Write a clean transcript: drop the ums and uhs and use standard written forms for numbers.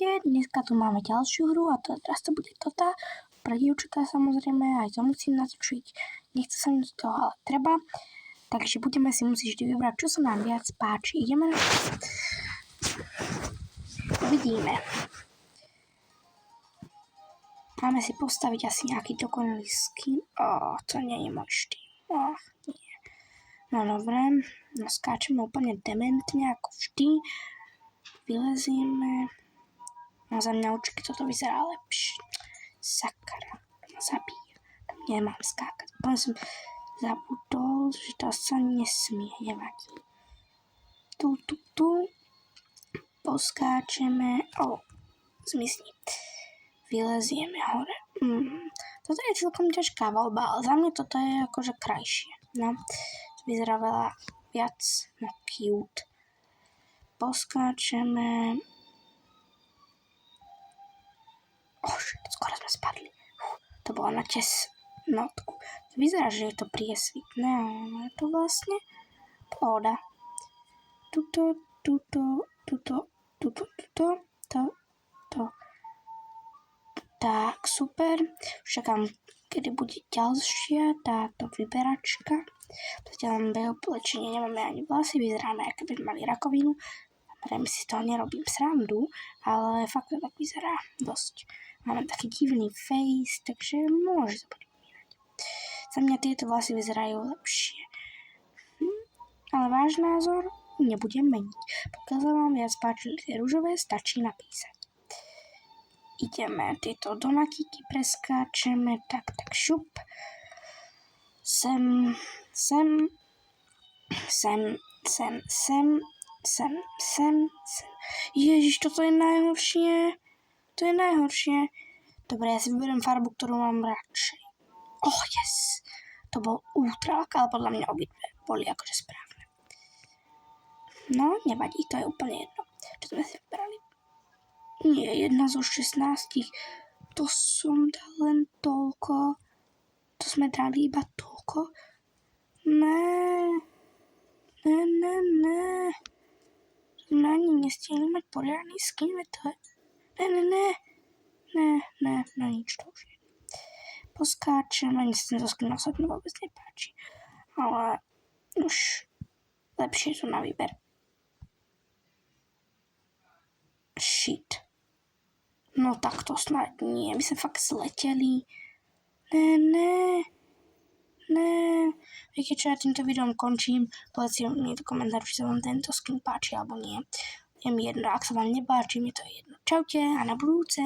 Čaute, dneska tu máme ďalšiu hru a teraz to bude tá pre dievčatá samozrejme, aj to musím natočiť, nechce sa mi z toho, ale treba, takže budeme si musieť vždy vybrať, čo sa nám viac páči. Ideme na to. Uvidíme. Máme si postaviť asi nejaký dokonalý skin. To nie je môj štýl. Nie. No dobre, skáčeme úplne dementne ako vždy. Vylezieme. No za mňa určite toto vyzerá lepšie. Sakra, ma zabíja. Tam nemám skákať. Úplne som zabudol, že to sa nesmie, nevadí. Tu. Poskáčeme. Zmizni. Vylezieme hore. Toto je celkom ťažká voľba, ale za mňa toto je akože krajšie. No, to vyzerá veľa viac cute. Poskáčeme. Skoro sme spadli. To bolo na tesnotku. To vyzerá, že je to priesvitné, ale je to vlastne pohoda. Tuto. Tak, super. Čakám, kedy bude ďalšia táto vyberačka. Zatiaľ mám oblečenie, nemáme ani vlasy, vyzeráme, ako by mali rakovinu. Samozrejme si z toho nerobím srandu, ale fakt to tak vyzerá dosť. Máme taký divný face, takže môže sa podpínať. Za mňa tieto vlasy vyzerajú lepšie. Ale váš názor nebudem meniť. Pokiaľ sa vám viac páčili tie ružové, stačí napísať. Ideme tieto donatíky preskáčeme, tak šup. Sem. Ježiš, toto je najhoršie. To je najhoršie. Dobre, ja si vyberiem farbu, ktorú mám radšej. Yes. To bol ultralak, ale podľa mňa obidve boli akože správne. No, nevadí, to je úplne jedno. Čo sme si vybrali? Nie, 1 zo 16. To som dal len toľko. To sme dali iba toľko. Ne. Sme ani nestihli mať poriadny skin, to je... Ne, nič to už je. Poskáčem, ani sa tento skin osobne vôbec nepáči. Ale už lepšie sú na výber. Shit. No tak to snad nie, my sme fakt zleteli. Ne. Viete čo, ja týmto videom končím. Povedzte mi do komentáru, či sa vám tento skin páči alebo nie. Je mi jedno, ak sa vám nepáči, mi to je jedno. Čaute a na budúce.